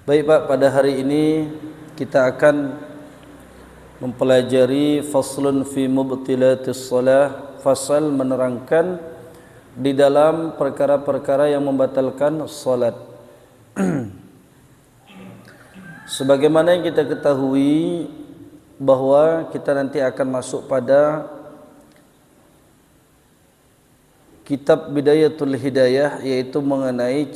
Baik Pak, pada hari ini kita akan mempelajari faslun fi mubtilatis salah, fasal menerangkan di dalam perkara-perkara yang membatalkan salat. Sebagaimana yang kita ketahui bahwa kita nanti akan masuk pada kitab Bidayatul Hidayah, yaitu mengenai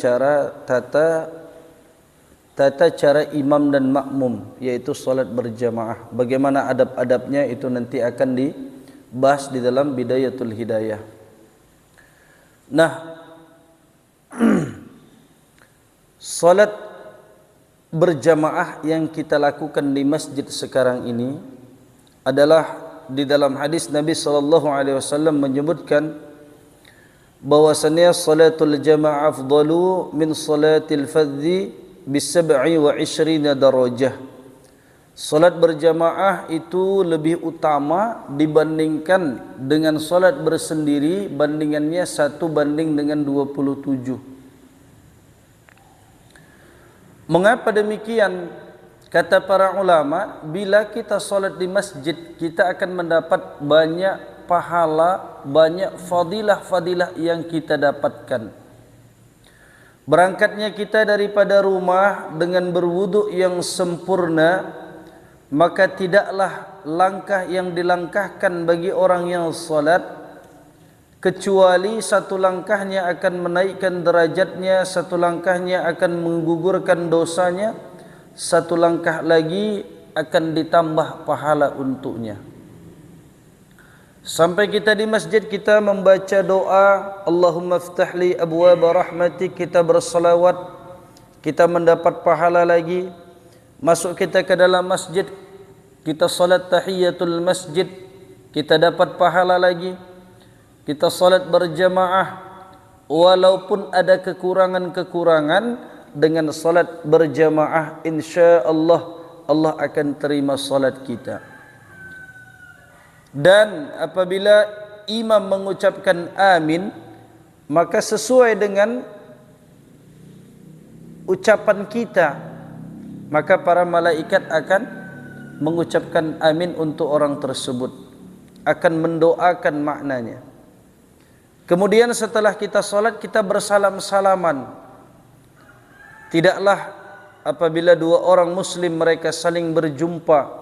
tata cara imam dan makmum, yaitu salat berjamaah. Bagaimana adab-adabnya itu nanti akan dibahas di dalam Bidayatul Hidayah. Nah, salat berjamaah yang kita lakukan di masjid sekarang ini adalah di dalam hadis Nabi SAW menyebutkan bahwasannya salatul jamaah afdalu min salatil fadhi bisab'i wa ishrina darajah. Salat berjamaah itu lebih utama dibandingkan dengan salat bersendiri, bandingannya 1 banding dengan 27. Mengapa demikian? Kata para ulama, bila kita salat di masjid, kita akan mendapat banyak pahala, banyak fadilah-fadilah yang kita dapatkan. Berangkatnya kita daripada rumah dengan berwudu yang sempurna, maka tidaklah langkah yang dilangkahkan bagi orang yang salat kecuali satu langkahnya akan menaikkan derajatnya, satu langkahnya akan menggugurkan dosanya, satu langkah lagi akan ditambah pahala untuknya. Sampai kita di masjid, kita membaca doa Allahumma ftahli abwaba rahmatik, kita bersalawat, kita mendapat pahala lagi. Masuk kita ke dalam masjid, kita salat tahiyatul masjid, kita dapat pahala lagi. Kita salat berjamaah, walaupun ada kekurangan-kekurangan, dengan salat berjamaah insya-Allah Allah akan terima salat kita. Dan apabila imam mengucapkan amin, maka sesuai dengan ucapan kita, maka para malaikat akan mengucapkan amin untuk orang tersebut, akan mendoakan maknanya. Kemudian setelah kita salat, kita bersalam-salaman. Tidaklah apabila dua orang muslim mereka saling berjumpa,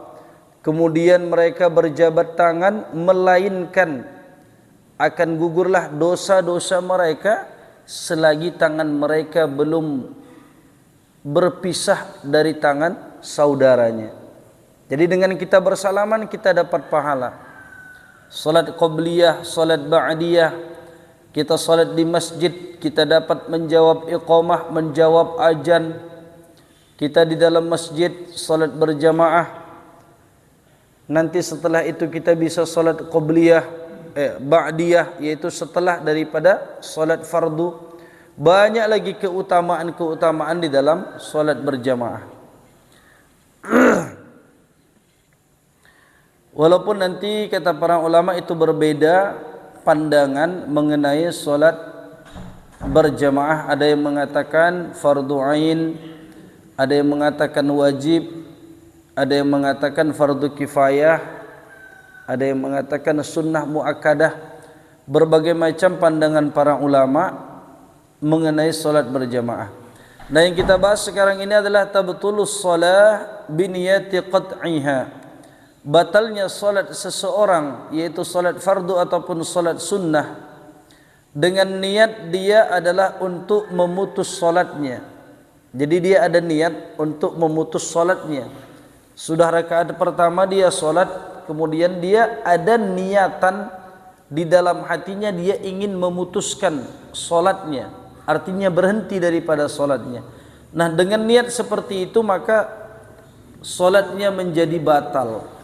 kemudian mereka berjabat tangan, melainkan akan gugurlah dosa-dosa mereka selagi tangan mereka belum berpisah dari tangan saudaranya. Jadi dengan kita bersalaman kita dapat pahala. Salat qabliyah, salat ba'diyah, kita salat di masjid, kita dapat menjawab iqamah, menjawab azan. Kita di dalam masjid salat berjamaah. Nanti setelah itu kita bisa salat qabliyah, ba'diyah, yaitu setelah daripada salat fardu. Banyak lagi keutamaan-keutamaan di dalam salat berjamaah. Walaupun nanti kata para ulama itu berbeda pandangan mengenai salat berjamaah. Ada yang mengatakan fardu ain, ada yang mengatakan wajib, ada yang mengatakan fardu kifayah, ada yang mengatakan sunnah muakkadah. Berbagai macam pandangan para ulama mengenai salat berjamaah. Nah, yang kita bahas sekarang ini adalah tabtulus shalah biniyati qat'iha. Batalnya salat seseorang, yaitu salat fardu ataupun salat sunnah, dengan niat dia adalah untuk memutus salatnya. Jadi dia ada niat untuk memutus salatnya. Sudah rakaat pertama dia salat, kemudian dia ada niatan di dalam hatinya, dia ingin memutuskan salatnya, artinya berhenti daripada salatnya. Nah, dengan niat seperti itu maka salatnya menjadi batal.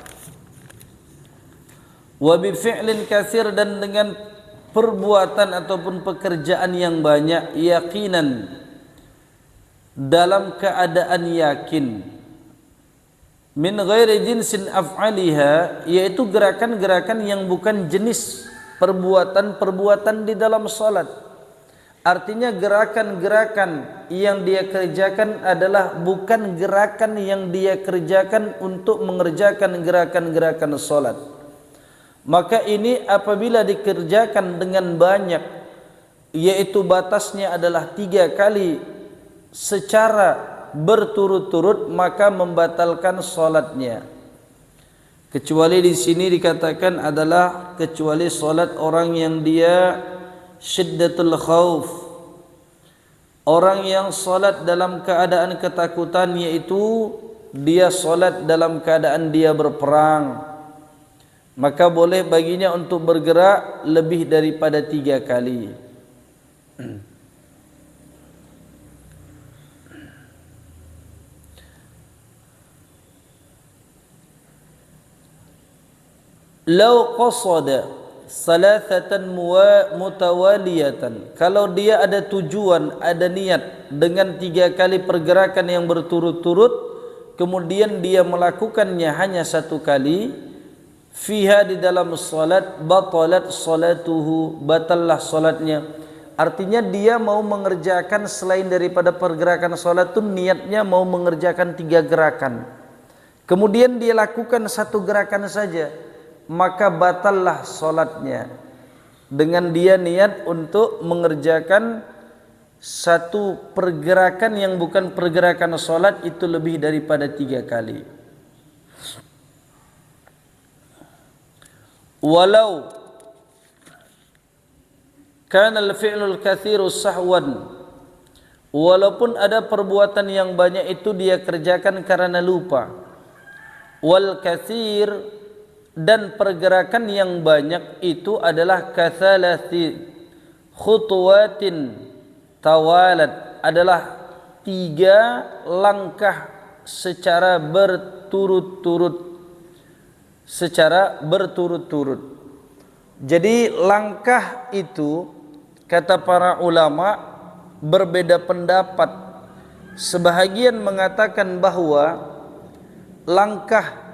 Wa bi fi'lin katsir, dan dengan perbuatan ataupun pekerjaan yang banyak, yaqinan, dalam keadaan yakin, min ghairi jinsin af'aliha, yaitu gerakan-gerakan yang bukan jenis perbuatan-perbuatan di dalam salat. Artinya gerakan-gerakan yang dia kerjakan adalah bukan gerakan yang dia kerjakan untuk mengerjakan gerakan-gerakan salat, maka ini apabila dikerjakan dengan banyak, yaitu batasnya adalah 3 kali secara berturut-turut, maka membatalkan salatnya. Kecuali di sini dikatakan adalah kecuali salat orang yang dia syiddatul khauf, orang yang salat dalam keadaan ketakutan, yaitu dia salat dalam keadaan dia berperang, maka boleh baginya untuk bergerak lebih daripada 3 kali. Lau qasada salasatan mutawaliyatan, kalau dia ada tujuan, ada niat dengan 3 kali pergerakan yang berturut-turut, kemudian dia melakukannya hanya 1 kali, fiha di dalam salat, batalat salatuhu, batallah salatnya. Artinya dia mau mengerjakan selain daripada pergerakan salat itu, niatnya mau mengerjakan 3 gerakan, kemudian dia lakukan 1 gerakan saja, maka batallah salatnya. Dengan dia niat untuk mengerjakan 1 pergerakan yang bukan pergerakan salat itu lebih daripada 3 kali. Walau kana al-fi'lul katsiru sahwan, walaupun ada perbuatan yang banyak itu dia kerjakan karena lupa. Wal katsir, dan pergerakan yang banyak itu adalah kathalati khutuwatin tawalat, adalah 3 langkah secara berturut-turut, Jadi langkah itu kata para ulama berbeda pendapat. Sebahagian mengatakan bahwa langkah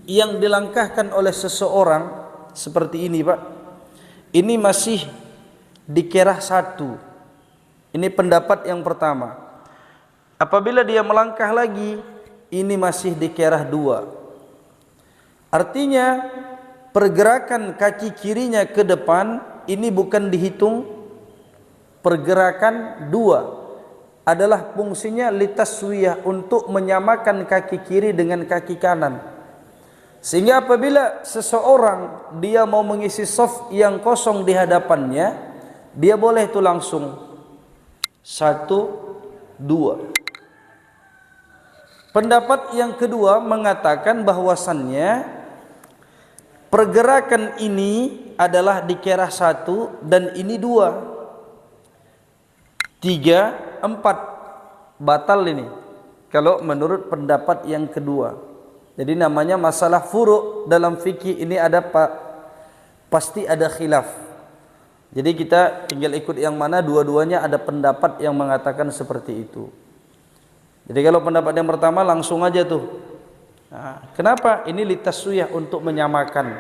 yang dilangkahkan oleh seseorang seperti ini, Pak, ini masih dikira 1. Ini pendapat yang pertama. Apabila dia melangkah lagi, ini masih dikira 2. Artinya pergerakan kaki kirinya ke depan ini bukan dihitung pergerakan 2, adalah fungsinya litaswiyah, untuk menyamakan kaki kiri dengan kaki kanan. Sehingga apabila seseorang dia mau mengisi shaf yang kosong di hadapannya, dia boleh itu langsung 1, 2. Pendapat yang kedua mengatakan bahwasannya pergerakan ini adalah dikira 1 dan ini 2, 3, 4, batal ini kalau menurut pendapat yang kedua. Jadi namanya masalah furu' dalam fikih ini ada pasti ada khilaf. Jadi kita tinggal ikut yang mana, dua-duanya ada pendapat yang mengatakan seperti itu. Jadi kalau pendapat yang pertama langsung aja tuh. Nah, kenapa? Ini litaswiyah, untuk menyamakan.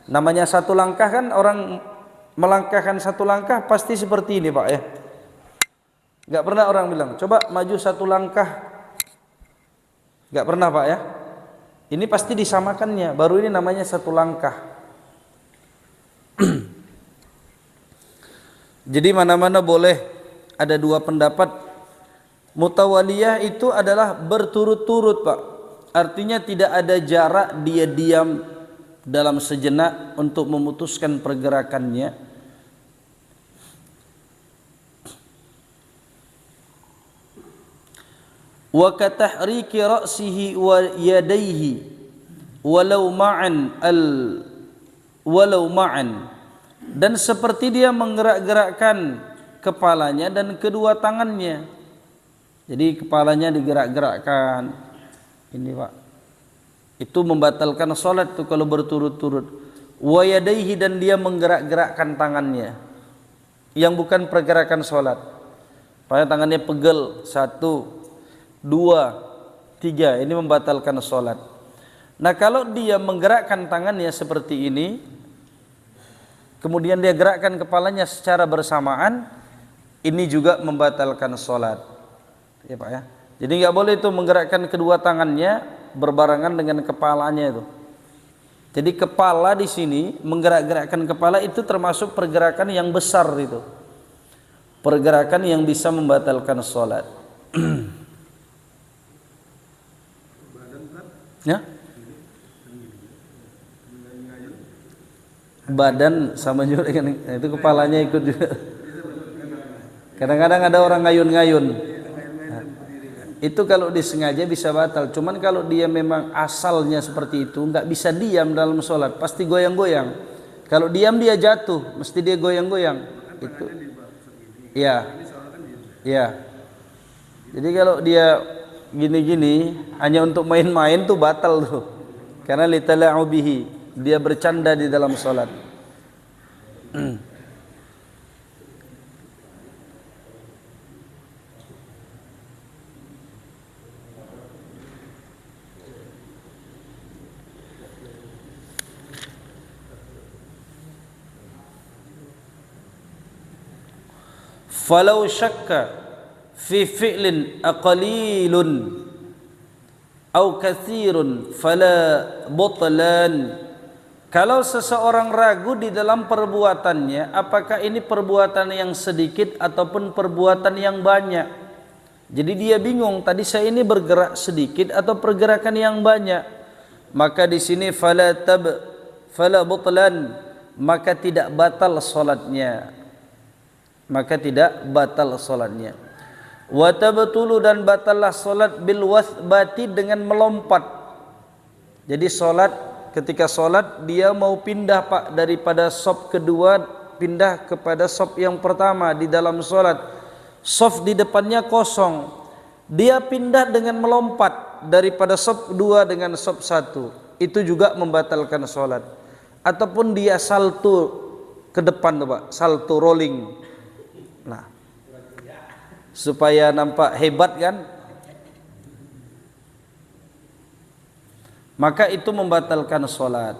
Namanya 1 langkah kan, orang melangkahkan 1 langkah pasti seperti ini, Pak, ya. Gak pernah orang bilang coba maju 1 langkah. Gak pernah, Pak, ya. Ini pasti disamakannya, baru ini namanya 1 langkah. Jadi mana-mana boleh, ada 2 pendapat. Mutawaliyah itu adalah berturut-turut, Pak. Artinya tidak ada jarak, dia diam dalam sejenak untuk memutuskan pergerakannya. Wa katahriki ra'sihi wa yadayhi walau ma'an, dan seperti dia menggerak-gerakkan kepalanya dan kedua tangannya. Jadi kepalanya digerak-gerakkan ini, Pak, itu membatalkan salat tuh kalau berturut-turut. Wa yadayhi, dan dia menggerak-gerakkan tangannya yang bukan pergerakan salat. Pada tangannya pegel 1, 2, 3, ini membatalkan sholat. Nah kalau dia menggerakkan tangannya seperti ini, kemudian dia gerakkan kepalanya secara bersamaan, ini juga membatalkan sholat. Ya Pak ya. Jadi nggak boleh itu menggerakkan kedua tangannya berbarengan dengan kepalanya itu. Jadi kepala di sini menggerak-gerakkan kepala itu termasuk pergerakan yang besar itu. Pergerakan yang bisa membatalkan sholat. Ya? Badan sama juga dengan itu kepalanya ikut juga. Kadang-kadang ada orang ngayun-ngayun. Nah, itu kalau disengaja bisa batal. Cuman kalau dia memang asalnya seperti itu, nggak bisa diam dalam sholat, pasti goyang-goyang. Kalau diam dia jatuh, mesti dia goyang-goyang. Itu, ya, ya. Jadi kalau dia gini-gini hanya untuk main-main tuh batal tuh. Karena litala'u bihi, dia bercanda di dalam sholat. Falau syakka fi fi'lin aqalilun au kathirun fala butlan. Kalau seseorang ragu di dalam perbuatannya, apakah ini perbuatan yang sedikit ataupun perbuatan yang banyak. Jadi dia bingung, tadi saya ini bergerak sedikit atau pergerakan yang banyak. Maka di sini fala butlan, maka tidak batal salatnya. Maka tidak batal salatnya. Wa tabtulu, dan batallah salat bil wathbati, dengan melompat. Jadi salat, ketika salat dia mau pindah Pak daripada saf kedua pindah kepada saf yang pertama di dalam salat. Saf di depannya kosong. Dia pindah dengan melompat daripada saf 2 dengan saf 1. Itu juga membatalkan salat. Ataupun dia salto ke depan Pak, salto rolling. Nah, supaya nampak hebat kan, maka itu membatalkan sholat.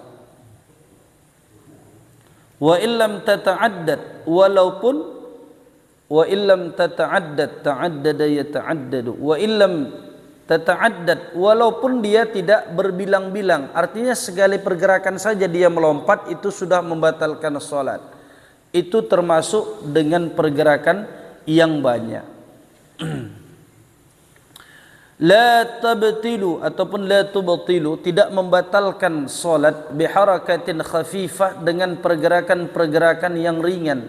Wa illam tata'addad, walaupun wa illam tata'addad ta'addada yata'addadu, wa illam tata'addad, walaupun dia tidak berbilang-bilang, artinya segala pergerakan saja dia melompat, itu sudah membatalkan sholat. Itu termasuk dengan pergerakan yang banyak. La tabtilu ataupun la tubtilu, tidak membatalkan salat biharakatin khafifah, dengan pergerakan-pergerakan yang ringan.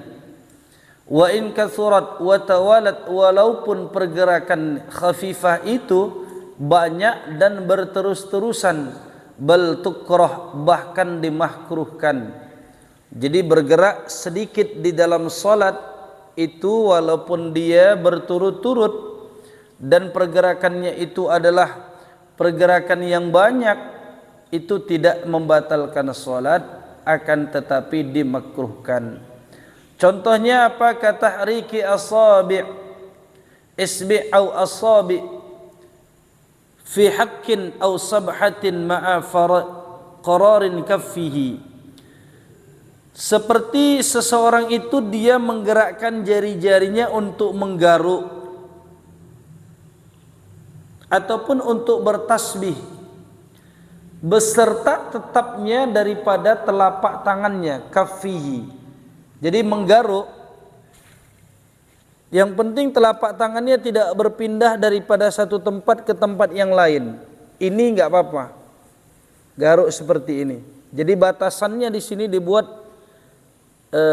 Wa in kathurat wa tawalat, walaupun pergerakan khafifah itu banyak dan berterus-terusan, bal tukrah, bahkan dimakruhkan. Jadi bergerak sedikit di dalam salat itu walaupun dia berturut-turut dan pergerakannya itu adalah pergerakan yang banyak, itu tidak membatalkan salat, akan tetapi dimakruhkan. Contohnya apa? Katahriki asabi' isbi' au asabi' fi haqqin au sabhatin ma'a qararin kaffihi. Seperti seseorang itu dia menggerakkan jari-jarinya untuk menggaruk ataupun untuk bertasbih beserta tetapnya daripada telapak tangannya, kaffihi. Jadi menggaruk, yang penting telapak tangannya tidak berpindah daripada satu tempat ke tempat yang lain. Ini enggak apa-apa. Garuk seperti ini. Jadi batasannya di sini dibuat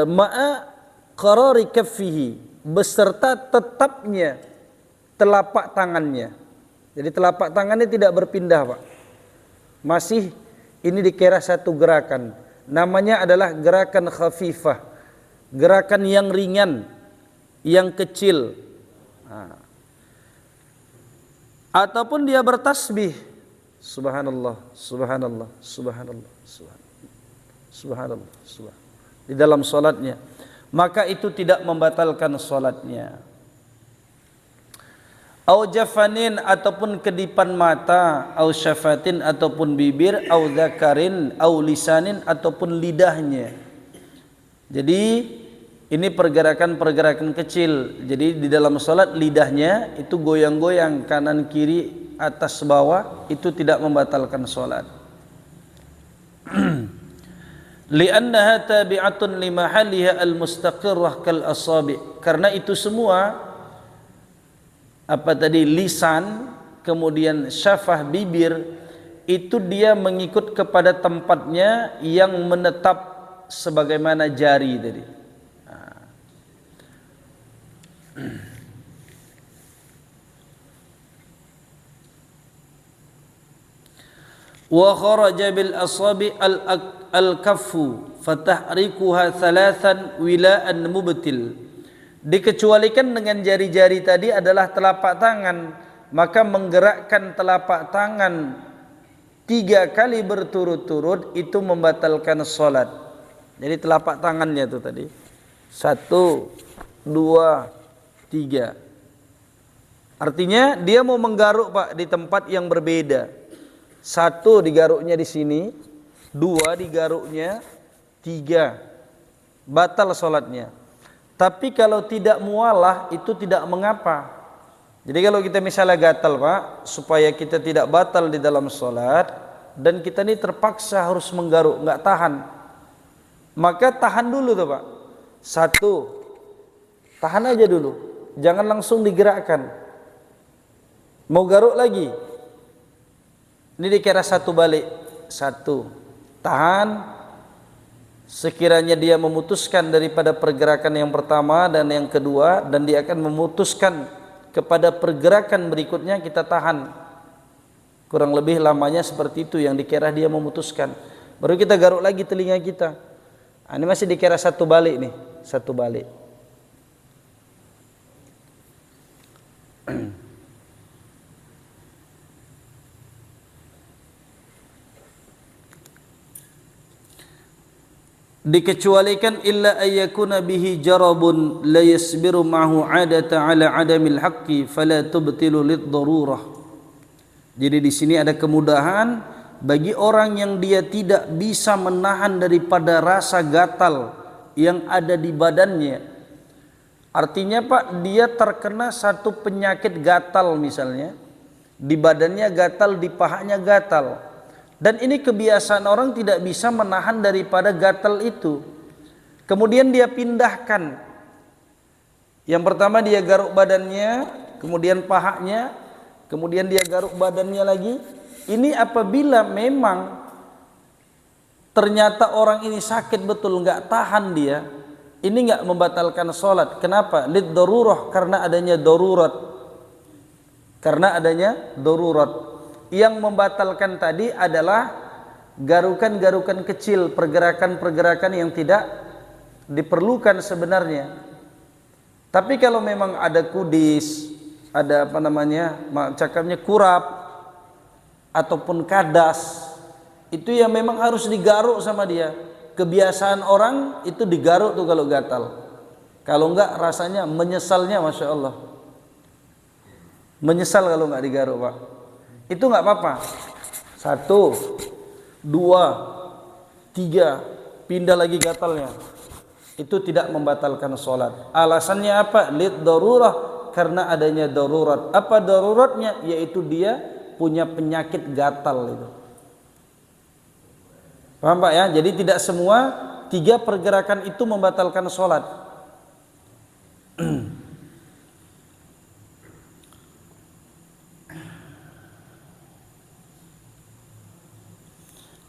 ma'a qarari kaffihi, beserta tetapnya telapak tangannya. Jadi telapak tangannya tidak berpindah Pak. Masih ini dikira satu gerakan. Namanya adalah gerakan khafifah, gerakan yang ringan, yang kecil. Ataupun dia bertasbih, subhanallah, subhanallah, subhanallah, subhanallah, subhanallah, di dalam salatnya, maka itu tidak membatalkan salatnya. Au jafanin, ataupun kedipan mata, au syafatin, ataupun bibir, au zakarin, au lisanin, ataupun lidahnya. Jadi Ini pergerakan-pergerakan kecil. Jadi di dalam salat lidahnya itu goyang-goyang kanan kiri atas bawah, itu tidak membatalkan salat. Li'annaha tabi'atun limahaliha al-mustaqirrah kal asabi. Karena itu semua lisan, kemudian syafah bibir, itu dia mengikut kepada tempatnya yang menetap sebagaimana jari tadi. Wa kharaja bil asabi al-kaffu fatahrikuha thalathan wila'an mubtil. Dikecualikan dengan jari-jari tadi adalah telapak tangan, maka menggerakkan telapak tangan 3 kali berturut-turut itu membatalkan salat. Jadi telapak tangannya itu tadi 1, 2, 3. Artinya dia mau menggaruk Pak di tempat yang berbeda. 1 digaruknya di sini, 2 digaruknya, 3 batal salatnya. Tapi kalau tidak mualah itu tidak mengapa. Jadi kalau kita misalnya gatal Pak, supaya kita tidak batal di dalam salat dan kita ini terpaksa harus menggaruk, nggak tahan, maka tahan dulu tuh Pak. 1, tahan aja dulu, jangan langsung digerakkan. Mau garuk lagi, ini dikira 1 balik, 1, tahan. Sekiranya dia memutuskan daripada pergerakan yang pertama dan yang kedua, dan dia akan memutuskan kepada pergerakan berikutnya, kita tahan. Kurang lebih lamanya seperti itu yang dikira dia memutuskan. Baru kita garuk lagi telinga kita. Ini masih dikira 1 balik nih, 1 balik. Dikecualikan illa ayyakuna bihi jarabun la yasbiru ma'hu 'adata 'ala 'adamil haqqi fala tubtilu lid-darurah. Jadi di sini ada kemudahan bagi orang yang dia tidak bisa menahan daripada rasa gatal yang ada di badannya. Artinya Pak, dia terkena satu penyakit gatal misalnya, di badannya gatal, di pahanya gatal. Dan ini kebiasaan orang tidak bisa menahan daripada gatal itu. Kemudian dia pindahkan. Yang pertama dia garuk badannya, kemudian pahanya, kemudian dia garuk badannya lagi. Ini apabila memang ternyata orang ini sakit betul, nggak tahan dia, ini nggak membatalkan sholat. Kenapa? Lid darurah, karena adanya darurat. Karena adanya darurat. Yang membatalkan tadi adalah garukan-garukan kecil, pergerakan-pergerakan yang tidak diperlukan sebenarnya. Tapi kalau memang ada kudis, ada cakapnya kurap ataupun kadas, itu yang memang harus digaruk sama dia. Kebiasaan orang itu digaruk tuh kalau gatal. Kalau enggak rasanya menyesalnya, Masya Allah. Menyesal kalau enggak digaruk Pak. Itu nggak apa-apa. 1, 2, 3, pindah lagi gatalnya. Itu tidak membatalkan sholat. Alasannya apa? Lid darurah, karena adanya darurat. Apa daruratnya? Yaitu dia punya penyakit gatal itu. Paham Pak ya? Jadi tidak semua 3 pergerakan itu membatalkan sholat.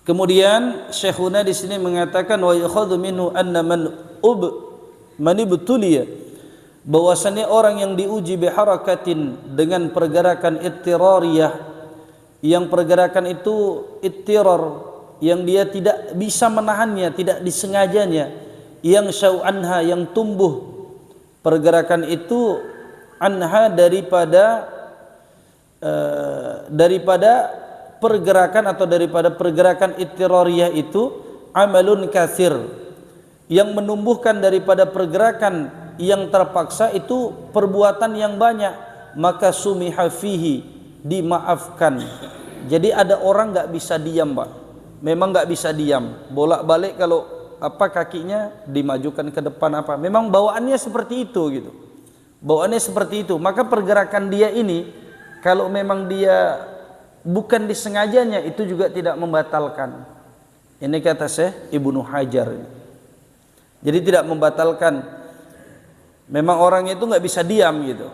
Kemudian Syekhuna di sini mengatakan wa yukhadhu minhu anna man ibtuliya, bahwasannya orang yang diuji biharakatin dengan pergerakan ittirariyah, yang pergerakan itu ittirar, yang dia tidak bisa menahannya, tidak disengajanya, yang syau'anha, yang tumbuh pergerakan itu anha daripada pergerakan atau daripada pergerakan ittirariyah itu amalun katsir, yang menumbuhkan daripada pergerakan yang terpaksa itu perbuatan yang banyak, maka sumiha fihi, dimaafkan. Jadi ada orang nggak bisa diam Pak, memang nggak bisa diam, bolak-balik kalau apa kakinya dimajukan ke depan apa. Memang bawaannya seperti itu gitu. Bawaannya seperti itu. Maka pergerakan dia ini kalau memang dia bukan disengajanya itu juga tidak membatalkan. Ini kata Syekh Ibnu Hajar. Jadi tidak membatalkan. Memang orang itu nggak bisa diam gitu.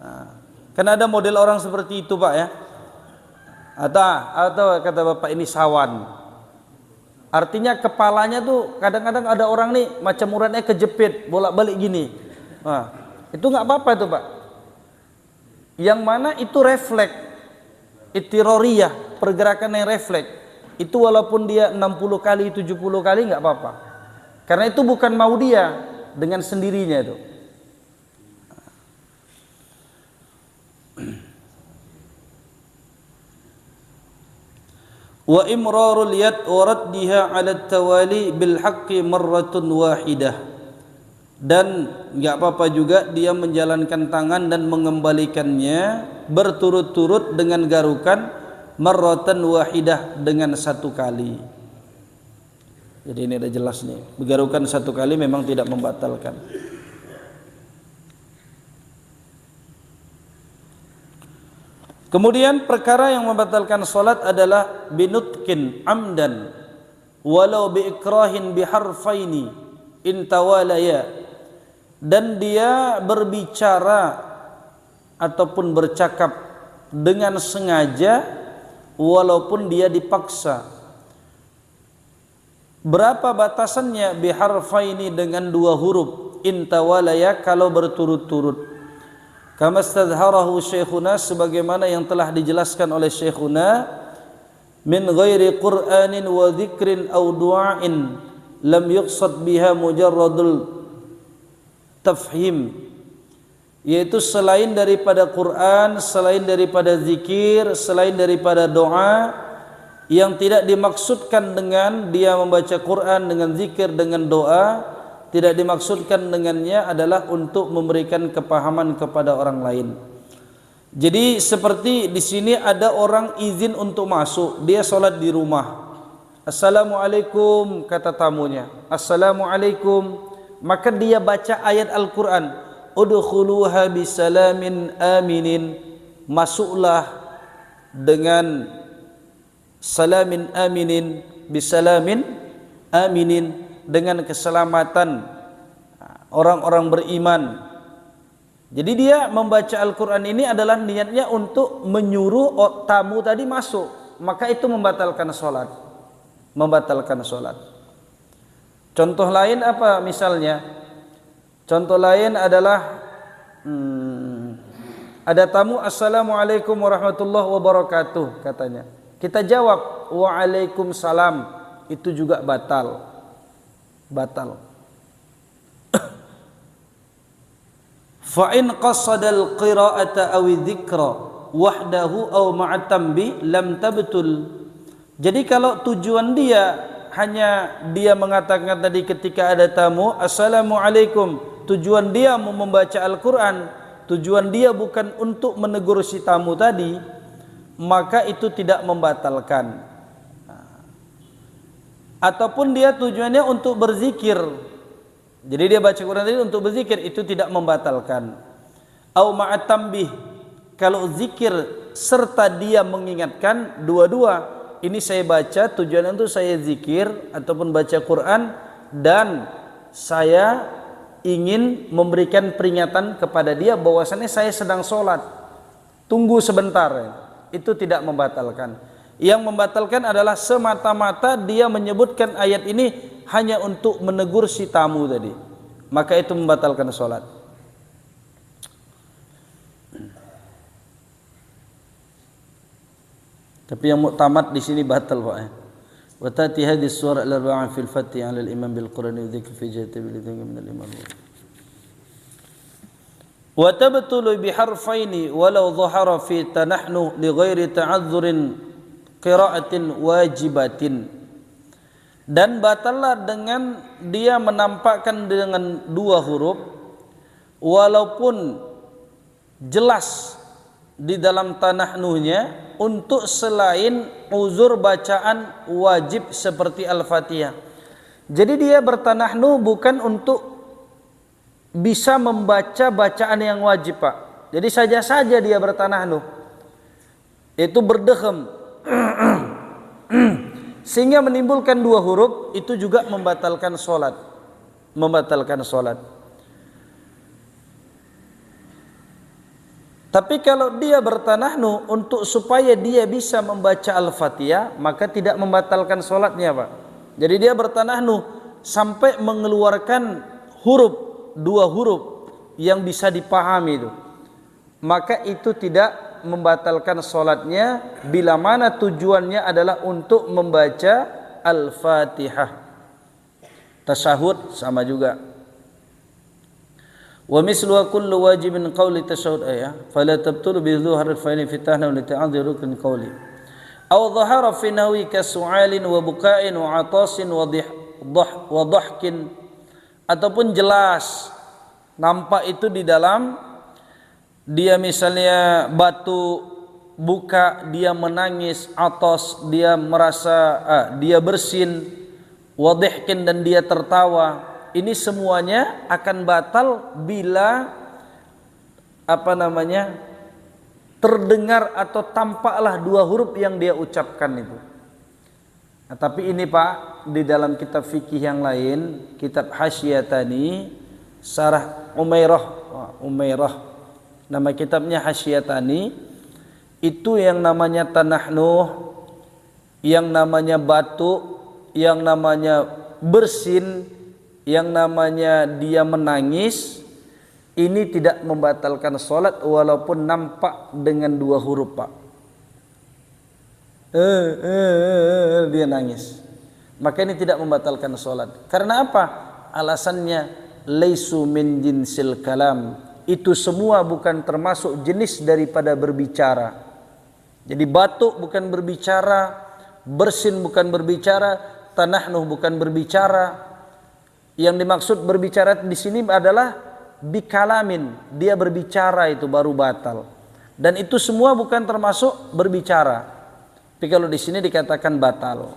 Nah, kan ada model orang seperti itu Pak ya. Atau kata Bapak ini sawan. Artinya kepalanya tuh kadang-kadang ada orang nih macam uratnya kejepit bolak-balik gini. Nah, itu nggak apa-apa tuh Pak. Yang mana itu refleks, itiroriyah, pergerakan yang refleks. Itu walaupun dia 60 kali, 70 kali nggak apa-apa. Karena itu bukan mau dia dengan sendirinya itu. Wa imrarul yad wa raddiha 'ala tawali bil haqqi marratun wahidah. Dan enggak apa-apa juga dia menjalankan tangan dan mengembalikannya berturut-turut dengan garukan marratan wahidah dengan satu kali. Jadi ini ada jelas nih. Garukan satu kali memang tidak membatalkan. Kemudian perkara yang membatalkan salat adalah binutkin amdan walau biikrahin biharfaini intawalaya, dan dia berbicara ataupun bercakap dengan sengaja walaupun dia dipaksa. Berapa batasannya? Biharfaini dengan 2 huruf, intawalaya kalau berturut-turut. Kama stadharahu syekhuna, sebagaimana yang telah dijelaskan oleh syekhuna, min ghairi qur'anin wa dzikrin aw du'ain lam yuqsad biha mujarradul tafhim, yaitu selain daripada Quran, selain daripada zikir, selain daripada doa, yang tidak dimaksudkan dengan dia membaca Quran, dengan zikir, dengan doa, tidak dimaksudkan dengannya adalah untuk memberikan kepahaman kepada orang lain. Jadi seperti di sini ada orang izin untuk masuk, dia sholat di rumah. Assalamualaikum kata tamunya. Assalamualaikum. Maka dia baca ayat Al-Quran. Udkhuluha bisalamin aminin. Masuklah dengan salamin aminin, bisalamin aminin, dengan keselamatan orang-orang beriman. Jadi dia membaca Al-Quran ini adalah niatnya untuk menyuruh tamu tadi masuk, maka itu membatalkan sholat. Membatalkan sholat. Contoh lain apa misalnya? Contoh lain adalah ada tamu, Assalamualaikum warahmatullahi wabarakatuh katanya. Kita jawab Waalaikumsalam, itu juga batal. Batal. Fa in qasada al-qira'ata aw dzikra wahdahu aw ma'a tambi lam tabtul. Jadi kalau tujuan dia hanya dia mengatakan tadi ketika ada tamu Assalamualaikum, tujuan dia mau membaca Al-Quran, tujuan dia bukan untuk menegur si tamu tadi, maka itu tidak membatalkan. Ataupun dia tujuannya untuk berzikir, jadi dia baca Quran tadi untuk berzikir, itu tidak membatalkan. Au ma'at tambih, kalau zikir serta dia mengingatkan, dua-dua, ini saya baca tujuannya untuk saya zikir ataupun baca Quran, dan saya ingin memberikan peringatan kepada dia bahwasannya saya sedang sholat, tunggu sebentar, itu tidak membatalkan. Yang membatalkan adalah semata-mata dia menyebutkan ayat ini hanya untuk menegur si tamu tadi, maka itu membatalkan sholat. Tapi yang muktamad di sini batal Pak. Wa tati hadhihi surah al-arba'ah fil fathi 'ala al-imam bil Qur'an wa dzikr fi jati bil dzikr min al-imam. Wa tabtulu bi harfaini walau dhahara fi tanahnu li ghairi ta'adzurin qiraatin wajibatin, dan batallah dengan dia menampakkan dengan 2 huruf walaupun jelas di dalam tanahnunya untuk selain uzur bacaan wajib seperti Al-Fatihah. Jadi dia bertanahnu bukan untuk bisa membaca bacaan yang wajib, Pak. Jadi saja dia bertanahnu. Itu berdegem. Sehingga menimbulkan dua huruf, itu juga membatalkan sholat. Membatalkan sholat. Tapi kalau dia bertanahnu untuk supaya dia bisa membaca Al-Fatihah, maka tidak membatalkan sholatnya, Pak. Jadi dia bertanahnu sampai mengeluarkan huruf, dua huruf yang bisa dipahami itu, maka itu tidak membatalkan sholatnya bila mana tujuannya adalah untuk membaca Al-Fatihah. Tasyahud sama juga. Wa mislu kullu wajibin qawli tasyahud ayah fala tabtulu bi dhuhar al-fa'il fitahna wa ta'adhi rukun qawli aw dhahara fi nawi ka su'alin wa buka'in wa 'atasin wa dhahkin, ataupun jelas nampak itu di dalam dia misalnya batu, buka, dia menangis, atas, dia merasa dia bersin, wadihkin, dan dia tertawa. Ini semuanya akan batal bila terdengar atau tampaklah dua huruf yang dia ucapkan itu. Nah, tapi ini Pak, di dalam kitab fikih yang lain, kitab Hasyatani Sarah Umairah, nama kitabnya Hasyatani, itu yang namanya tanahnuh, yang namanya batu, yang namanya bersin, yang namanya dia menangis, ini tidak membatalkan sholat walaupun nampak dengan dua huruf, Pak. Dia nangis, maka ini tidak membatalkan sholat. Karena apa? Alasannya laisu min jinsil kalam, itu semua bukan termasuk jenis daripada berbicara. Jadi batuk bukan berbicara, bersin bukan berbicara, tanahnuh bukan berbicara. Yang dimaksud berbicara di sini adalah bikalamin, dia berbicara itu baru batal. Dan itu semua bukan termasuk berbicara. Tapi kalau di sini dikatakan batal.